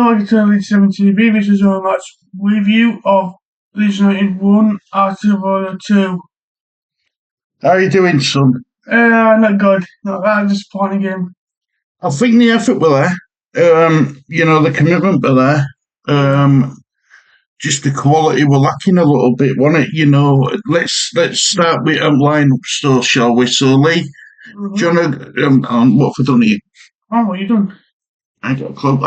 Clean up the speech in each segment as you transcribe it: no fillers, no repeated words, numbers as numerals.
welcome to Leeds 7 TV. This is our match review of Leeds United 1, Astonvilla 2. How are you doing, son? Not good. Not that disappointing game. I think the effort were there. The commitment were there. Just the quality were lacking a little bit, wasn't it? Let's start with line-up stuff, shall we? So, Lee, do you want to, what have I done here? Oh, what you done? I got a club.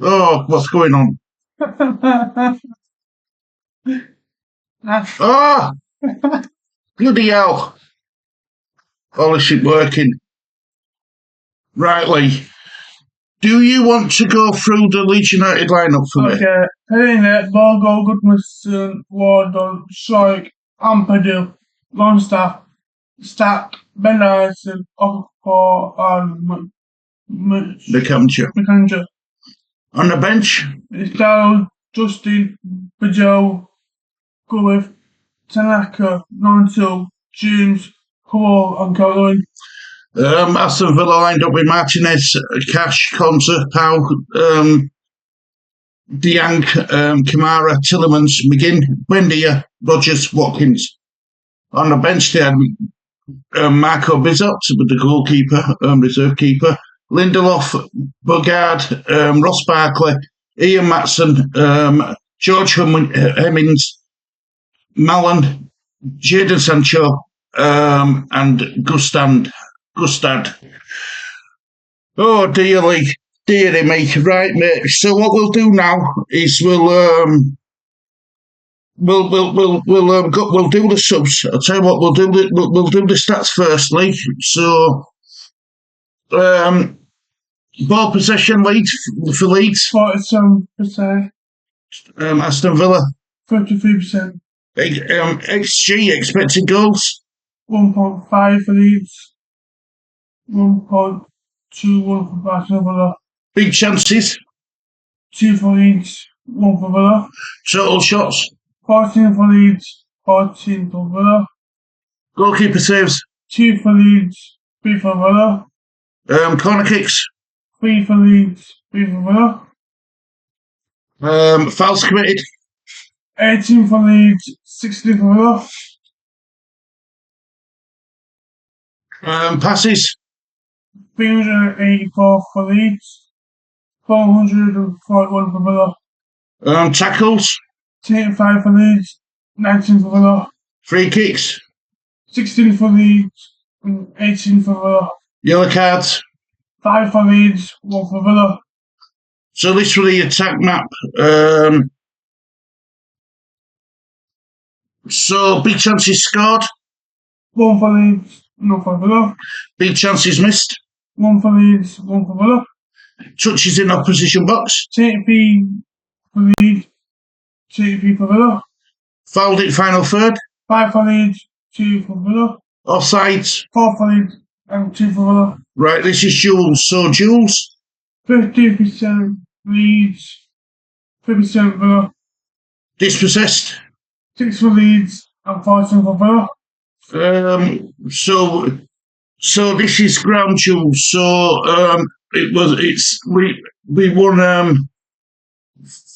Oh, what's going on? Bloody hell. All this shit working. Right, Lee. Do you want to go through the Leeds United lineup for me? Okay. Payne, Bogo, Goodmanson, Wardle, Shoik, Ampadu, Longstaff, Stack, Ben Anderson, Okafor, and McAncher. On the bench? It's Darryl, Justin, Bajo, Gulliv, Tanaka, Nonto, James, Hall, and Calvin. Aston Villa lined up with Martinez, Cash, Conte, Pau, Diang, Kamara, Tillemans, McGinn, Buendia, Rodgers, Watkins. On the bench they had Marco Bizot with the goalkeeper, reserve keeper, Lindelof, Bogard, Ross Barkley, Ian Matson, George Hemmings, Mallan, Jadon Sancho, and Gustad. Oh, dearly me. Right, mate. So what we'll do now is we'll do the subs. I'll tell you what, we'll do the stats firstly. So, ball possession lead for Leeds. 47%. Aston Villa. 33%. XG, expected goals. 1.5 for Leeds. 1.21 for Aston Villa. Big chances. 2 for Leeds. 1 for Villa. Total shots. 14 for Leeds. 14 for Villa. Goalkeeper saves. 2 for Leeds. 3 for Villa. Corner kicks. 3 for Leeds. 3 for Villa. Fouls committed. 18 for Leeds. 16 for Villa. Passes. 384 for Leeds. 441 for Villa. Tackles. 25 for Leeds. 19 for Villa. Free kicks. 16 for Leeds. 18 for Villa. Yellow cards. 5 for Leeds. 1 for Villa. So this was the attack map. So big chances scored. 1 for Leeds. 0 for Villa. Big chances missed. 1 for Leeds. 1 for Villa. Touches in opposition box. 30p for Leeds. 30p for Villa. Fouled it final third. 5 for Leeds. 2 for Villa. Offsides. 4 for Leeds. And 2 for Villa. Right, this is Jules. So Jules. 50% Leeds. 50% Villa. Dispossessed. 6 for Leeds. And 14 for Villa. So this is ground Jules. So we won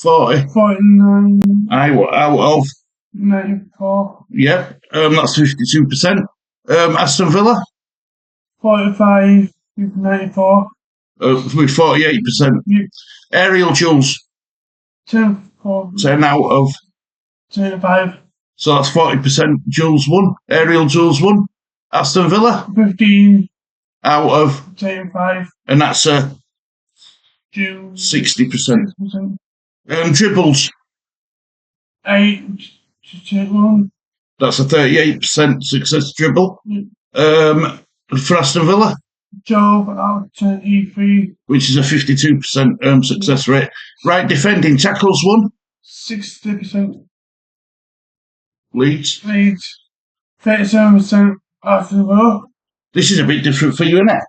49. Out of 94. Yeah, that's 52%. Aston Villa 45 with 94. With 48%. Yep. Aerial duels 10 for 10 out of 25. So that's 40% duels won. Aerial duels won. Aston Villa 15 out of 25. And that's 60%. Dribbles 8 to take 1. That's a 38% success dribble. Yep. For Aston Villa, Job out of 23, which is a 52% success rate. Right, defending tackles won 60%. Leeds 37% Aston Villa. This is a bit different for you, isn't it?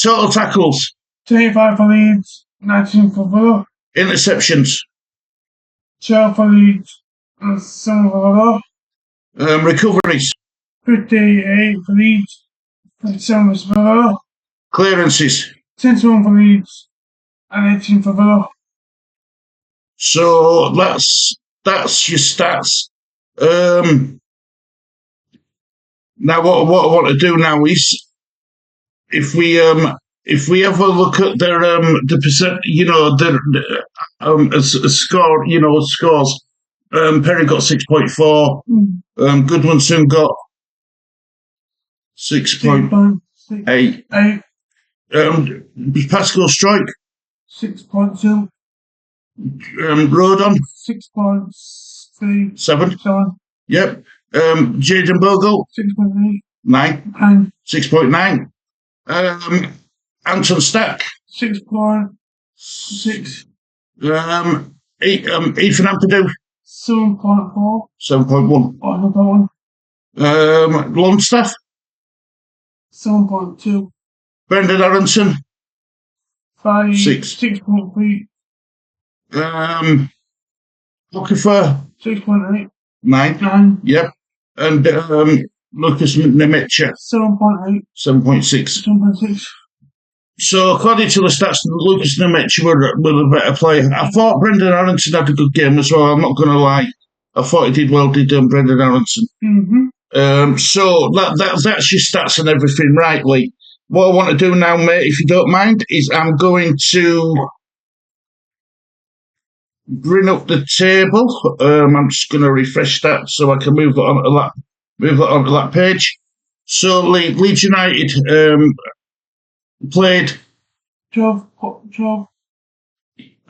Total tackles 25 for Leeds, 19 for Villa. Interceptions 12 for Leeds and 7 for Villa. Recoveries 58 for Leeds, 57 for Villa. Clearances 10-1 for Leeds and 18 for Villa. So that's your stats. Now what I want to do now is if we have a look at their the percent, a score, scores. Perry got 6.4. Goodmanson got 6.8. Pascal Strike 6.2. Rodon 6.3. 7. Yep. Jaden Bogle 6.8. 9. And 6.9. Anton Stack 6.6. Ethan Ampadu 7.4. 7.1. Another one. Longstaff 7.2. Brendan Aronson 6. 6.3. Okafor 6.8. 9. Yep. And Lucas Nemecha 7.8. 7.6. 7.6. So according to the stats, Lucas Nemecha were the better player. I thought Brendan Aronson had a good game as well. I'm not going to lie. I thought he did well, Brendan Aronson. So that's your stats and everything, right, Lee? What I want to do now, mate, if you don't mind, is I'm going to bring up the table. I'm just going to refresh that so I can move that onto that page. So Leeds United played 12.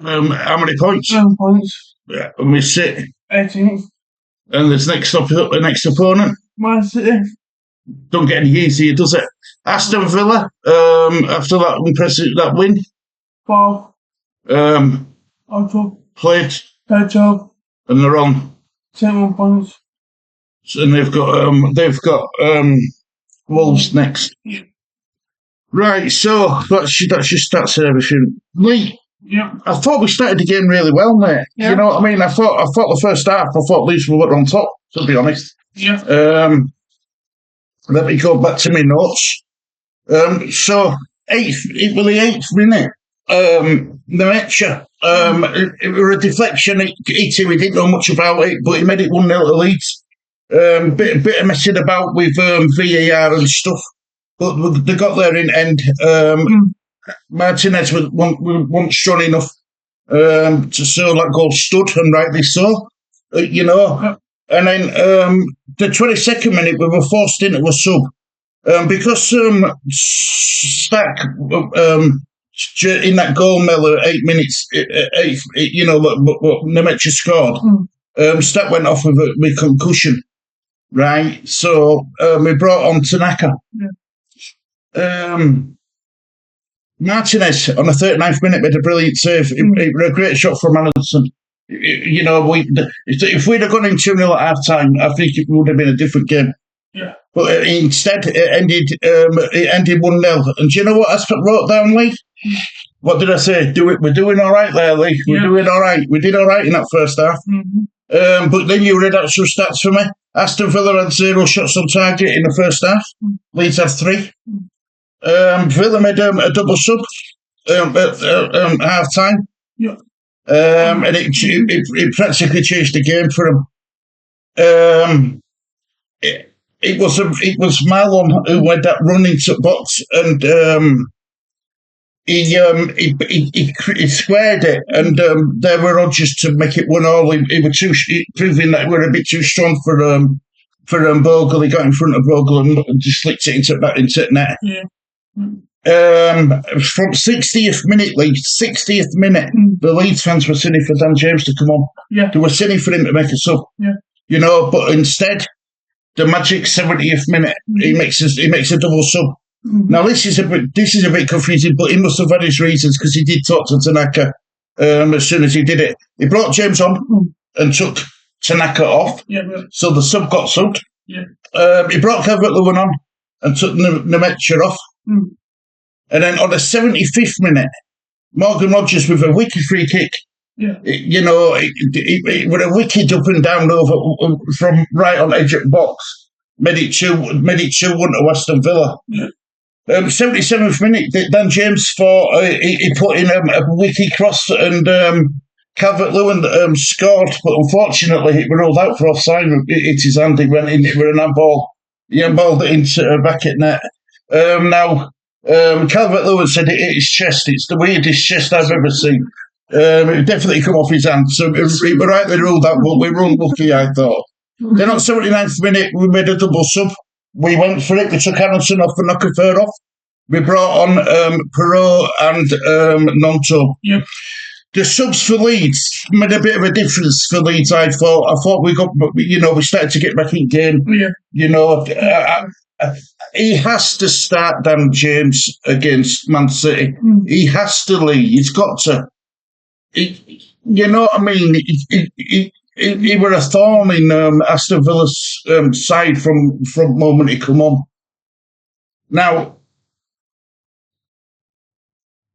how many points? 7 points. Yeah, and we sit 18th. And the next opponent. Man City. Don't get any easier, does it? Aston Villa. After that impressive win. 4. Played. Third job. And they're on 10 points. And they've got Wolves next. Yeah. Right, so that's your stats and everything. Lee, yeah. I thought we started the game really well, mate. Yeah. You know what I mean? I thought the first half, Leeds were on top, to be honest. Yeah. Let me go back to my notes. So it was the 8th minute. Nemecha. It was a deflection. He didn't know much about it, but he made it 1-0 to Leeds. Bit of messing about with VAR and stuff, but they got there in end. Martinez wasn't strong enough to show that goal stood, and rightly so. And then the 22nd minute we were forced into a sub because Stack in that goal Miller 8 minutes, Nemecha scored. Stack went off with concussion, right? So we brought on Tanaka. Yeah. Martinez on the 39th minute made a brilliant save. It was a great shot from Anderson. If we'd have gone in 2-0 at half time, I think it would have been a different game. Yeah. But instead, it ended 1-0. And do you know what I wrote down, Lee? What did I say? We're doing all right there, Lee. We're doing all right. We did all right in that first half. But then you read out some stats for me. Aston Villa had 0 shots on target in the first half. Leeds had 3. Villa made a double sub at half time. Yeah. And it practically changed the game for them. It was Marlon who went that run into the box, and he squared it, and there were Rodgers to make it 1-1. He was proving that we were a bit too strong for Bogle. He got in front of Bogle and just flicked it into the net. Yeah. From 60th minute, the Leeds fans were singing for Dan James to come on. Yeah. They were singing for him to make a sub. Yeah. But instead, the magic 70th minute, he makes a double sub. Now this is a bit confusing, but he must have had his reasons because he did talk to Tanaka as soon as he did it. He brought James on and took Tanaka off, so the sub got subbed. Yeah. He brought Calvert-Lewin on and took Nemecha off. And then on the 75th minute, Morgan Rodgers with a wicked free kick. Yeah. It with a wicked up and down over from right on edge of the box, made it 2-1 to Aston Villa. Yeah. 77th minute, Dan James he put in a wicky cross and Calvert-Lewin scored, but unfortunately it was ruled out for offside. It his hand, he went in, it was an handball. He handballed it into back at net. Now, Calvert-Lewin said it hit his chest. It's the weirdest chest I've ever seen. It definitely come off his hand. So it was rightly ruled out, but we were unlucky, I thought. Then on 79th minute, we made a double sub. We went for it. We took Aronson off and Okafor off. We brought on Perot and Nonto. Yep. The subs for Leeds made a bit of a difference for Leeds, I thought. I thought we started to get back in game. Yeah. He has to start Dan James against Man City. He has to lead. He's got to. You know what I mean? He were a thorn in Astonvilla's side from the moment he come on. Now,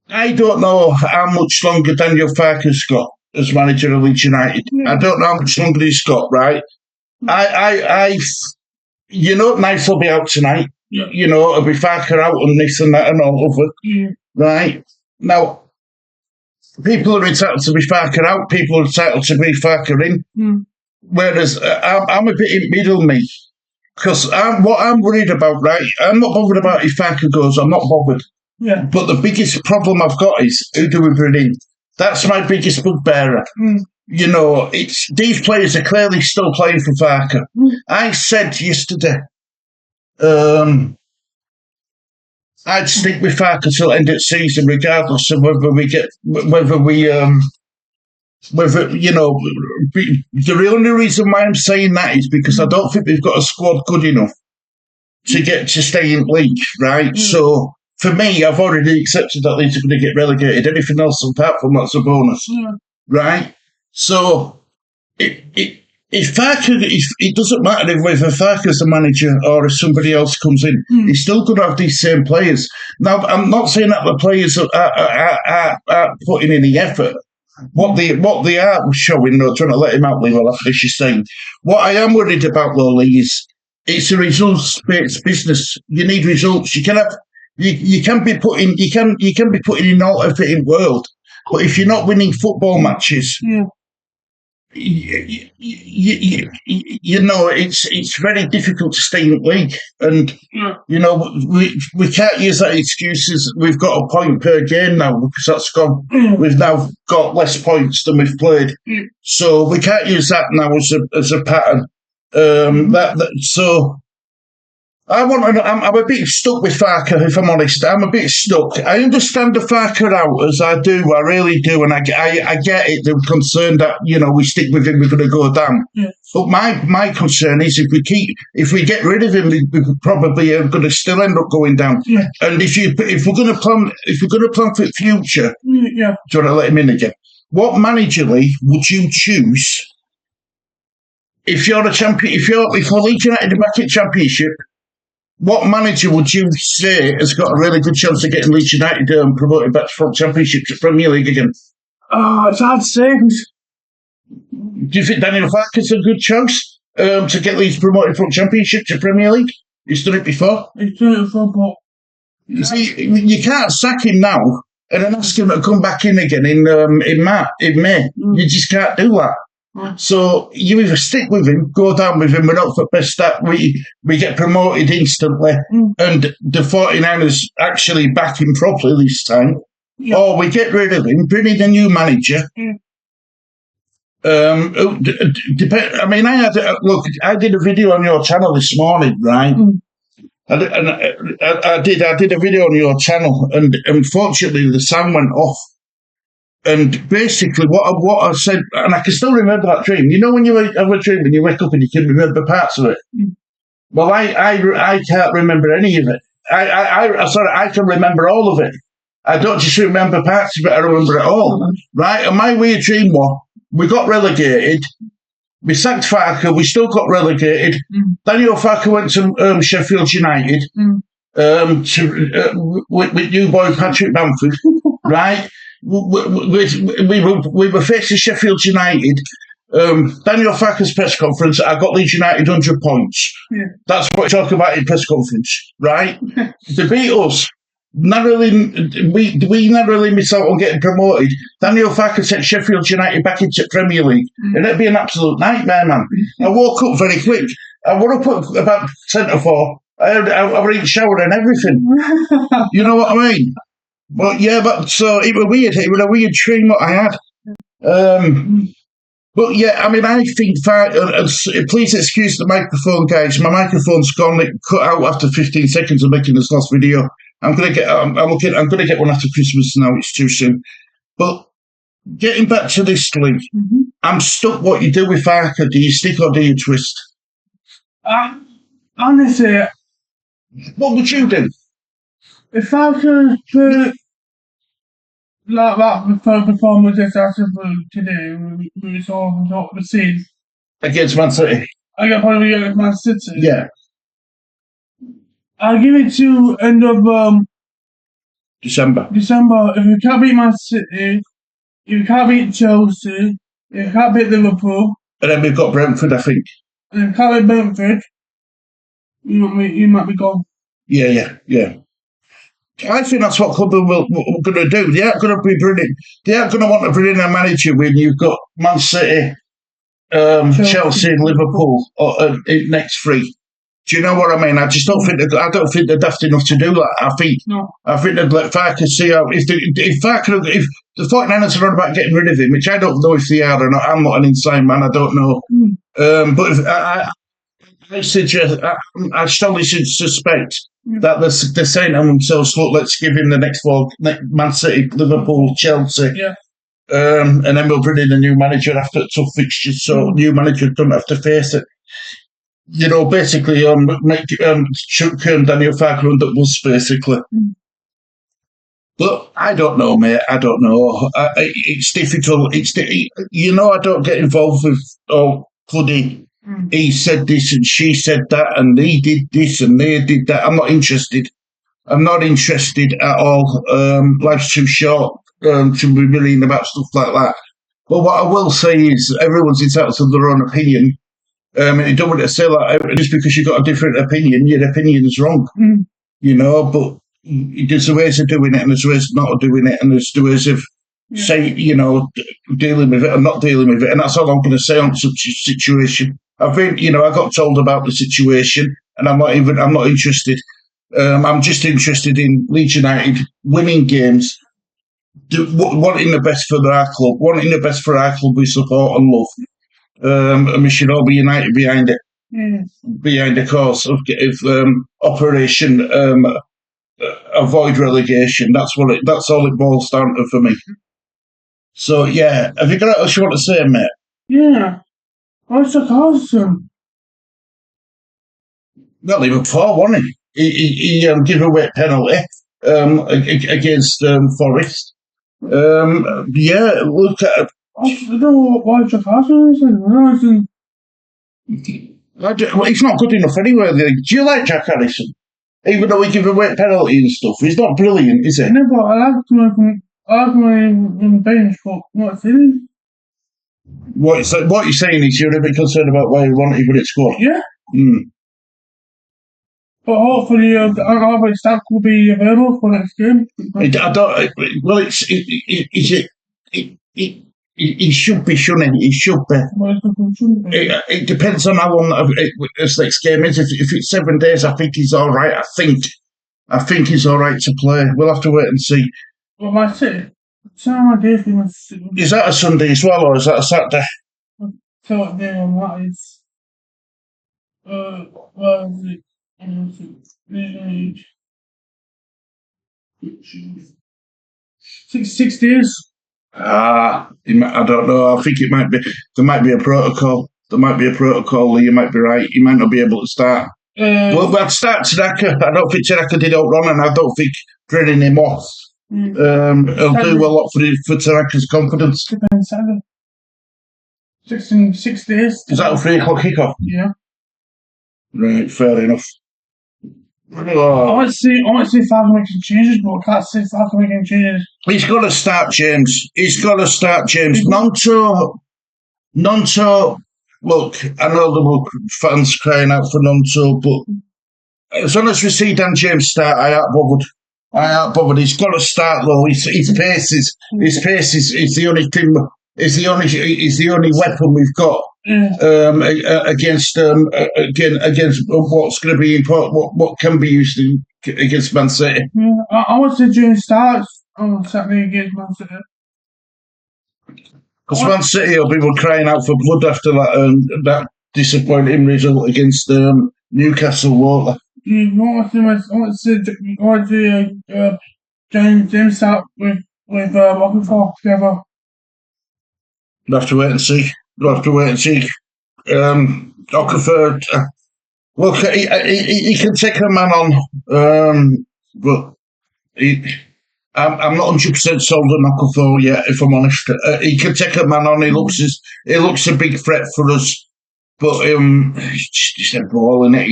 I don't know how much longer Daniel Farke's got as manager of Leeds United. I don't know how much longer he's got, right? Knife will be out tonight. Yeah. It'll be Farke out and this and that and all over. Right? Now, people are entitled to be Farke out, people are entitled to be Farke in. Whereas I'm a bit in middle, me. Because what I'm worried about, right? I'm not bothered about if Farke goes, I'm not bothered. Yeah. But the biggest problem I've got is who do we bring in? That's my biggest bugbearer. It's these players are clearly still playing for Farke. I said yesterday, I'd stick with Farke till the end of the season, regardless of the only reason why I'm saying that is because I don't think we've got a squad good enough to get to stay in league, right? So for me, I've already accepted that Leeds are going to get relegated. Anything else apart from that's a bonus, right? So if Farke, it doesn't matter whether Farke's the manager or if somebody else comes in, he's still going to have these same players. Now, I'm not saying that the players are putting in the effort. What they are showing, though, trying to let him out, Lee, well, after this, you're saying. What I am worried about, though, Lee, is it's a results-based business. You need results. You can be putting in all effort in world, but if you're not winning football matches, it's very difficult to stay in the league, and we can't use that excuse as we've got a point per game now because that's gone. We've now got less points than we've played, so we can't use that now as a pattern. So I'm a bit stuck with Farke, if I'm honest. I'm a bit stuck. I understand the Farke out, as I do. I really do. And I get it. They're concerned that, we stick with him, we're going to go down. But my concern is if we get rid of him, we probably are going to still end up going down. And if we're going to plan for the future, do you want to let him in again? What manager, Lee, would you choose if you're a champion? If Leeds United are back in Championship, what manager would you say has got a really good chance of getting Leeds United promoted back from Championship to Premier League again? Oh, it's hard to say. Do you think Daniel Farke's a good choice to get Leeds promoted from Championship to Premier League? He's done it before. But you see, you can't sack him now and then ask him to come back in again in May. You just can't do that. So you either stick with him, go down with him, we're not for best that we get promoted instantly and the 49ers actually back him properly this time, or we get rid of him, bring in a new manager. I mean, I did a video on your channel this morning, right? I did a video on your channel, and unfortunately the sound went off. And basically, what I said, and I can still remember that dream. You know, when you have a dream and you wake up and you can remember parts of it. Well, I can't remember any of it. I can remember all of it. I don't just remember parts of it. I remember it all. Right? And my weird dream was we got relegated. We sacked Farke. We still got relegated. Daniel Farke went to Sheffield United with new boy Patrick Bamford. Right? We were facing Sheffield United. Daniel Farke's press conference, I got Leeds United 100 points. Yeah. That's what he talked about in press conference, right? They beat us. We narrowly miss out on getting promoted. Daniel Farke takes Sheffield United back into Premier League. And it'd be an absolute nightmare, man. I woke up very quick. I woke up at about 4:10. I was in shower and everything. You know what I mean? But yeah, but so it was weird. It was a weird dream that I had. But yeah, I mean, I think please excuse the microphone, guys. My microphone's gone. It cut out after 15 seconds of making this last video. I'm gonna get one after Christmas now. It's too soon. But getting back to this league, I'm stuck. What you do with Farke? Do you stick or do you twist? Honestly, what would you do? If I could put like that performance as Astonvilla today, we saw what we've seen against Man City. I got probably against Man City. Yeah. I'll give it to end of December. If you can't beat Man City, if you can't beat Chelsea, if you can't beat Liverpool, and then we've got Brentford, I think. And if you can't beat Brentford, you might be gone. Yeah. I think that's what Clubber we're going to do. They aren't going to be brilliant. They aren't going to want to bring in a manager when you've got Man City, Chelsea, and Liverpool next three. Do you know what I mean? I just don't think they're daft enough to do that. I think they'd let Farke see how if the 49ers are on about getting rid of him, which I don't know if they are or not. I'm not an inside man. I don't know. But if, I strongly suspect that they're saying to themselves, look, let's give him the next four: Man City, Liverpool, Chelsea. Yeah. And then we'll bring in a new manager after tough fixtures, so new manager don't have to face it. You know, basically, turn Daniel Farke under the bus, basically. But I don't know, mate. I don't know. It's difficult. I don't get involved with, he said this and she said that and he did this and they did that. I'm not interested. I'm not interested at all. Life's too short to be worrying about stuff like that. But what I will say is everyone's entitled to their own opinion. You don't want to say that just because you've got a different opinion, your opinion's wrong. You know, but there's ways of doing it and there's ways of not doing it and there's ways of dealing with it and not dealing with it. And that's all I'm going to say on such a situation. I got told about the situation and I'm not interested. I'm just interested in Leeds United winning games, wanting the best for our club, wanting the best for our club we support and love. And we should all be united behind it, behind the cause of Operation Avoid Relegation. That's all it boils down to for me. So yeah, have you got anything else you want to say, mate? Yeah, what's the caution? Not even 4, wasn't he? He gave away a penalty against Forest. Yeah, look at. I don't know why Jack Harrison is. He's not good enough anyway. Do you like Jack Harrison? Even though he gives away penalties and stuff, he's not brilliant, is he? No, but I like him on bench, but not silly. What you're saying is you're a bit concerned about why you want him in squad. Yeah. But hopefully, Stack will be available for next game. He should be, shouldn't he? He should be. It depends on how long this next game is. If it's 7 days, I think he's all right. I think he's all right to play. We'll have to wait and see. Well, that's it. Is that a Sunday as well, or is that a Saturday? Saturday on that is. Well, Six days. I don't know. I think it might be. There might be a protocol. You might be right. You might not be able to start. I'd start Tanaka. I don't think Tanaka did out wrong, and I don't think bringing him off will do a lot for Tanaka's confidence. Depends. 6 days. Is that a 3 o'clock kickoff? Yeah. Right, fair enough. I want to see Farke making changes, but I can't see Farke making changes. He's got to start James. Nanto, Nonto, look, I know there were fans crying out for Nonto, but as soon as we see Dan James start, I ain't bothered. I ain't bothered. He's got to start though. His pace is the only thing. Is the only weapon we've got against what's going to be important. What can be used against Man City. I want to see James starts on Saturday against Man City. Because Man City will be crying out for blood after that disappointing result against Newcastle, won't they? I want to see James start with Okafor together. We'll have to wait and see. Okafor, look, he can take a man on, but I'm not 100% sold on Okafor yet, if I'm honest. He can take a man on. He looks a big threat for us, but it's just a ball, and I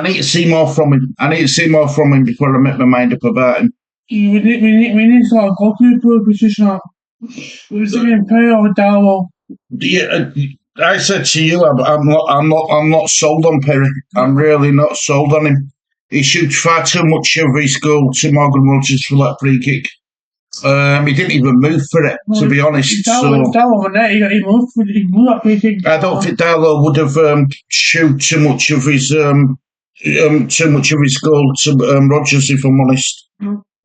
need to see more from him. Before I make my mind up about him. We need sort of goalkeeper position up. We're sitting Perry or Darwell. Yeah, I said to you, I'm not sold on Perry. I'm really not sold on him. He shoots far too much of his goal to Morgan Rogers for that free kick. He didn't even move for it, to be honest. Darwell, he moved that free kick. I don't think Darwell would have shoot too much of his goal to Rogers, if I'm honest.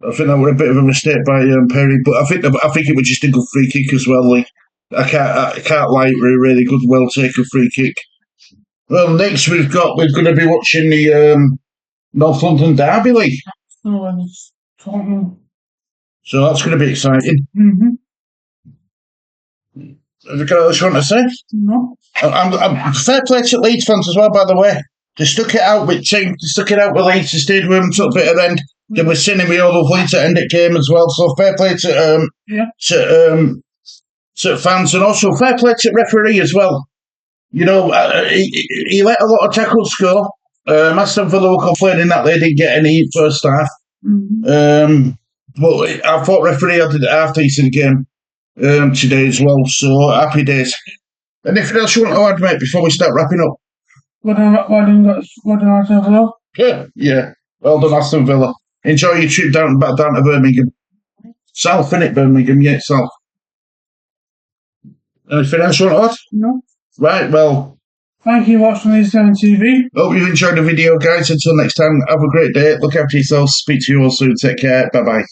I think that was a bit of a mistake by Perry, but I think it was just a good free kick as well. Like, I can't lie, it was a really good, well taken free kick. Well, next we're going to be watching the North London Derby League. So that's going to be exciting. Have you got else you want to say? No. I'm fair play to Leeds fans as well, by the way. They stuck it out with Leeds. They stayed with them till the bitter end. They were singing with all the Leeds at end of game as well. So fair play to fans, and also fair play to referee as well. You know, he let a lot of tackles go. Astonvilla were complaining that they didn't get any first half. But I thought referee had a half decent game today as well. So happy days. Anything else you want to add, mate, before we start wrapping up? Well done, Aston Villa. Yeah. Well done, Aston Villa. Enjoy your trip down to Birmingham. South, innit, Birmingham? Yeah, South. Anything else you want to add? No. Right, well. Thank you for watching Leeds TV. Hope you enjoyed the video, guys. Until next time, have a great day. Look after yourselves. Speak to you all soon. Take care. Bye-bye.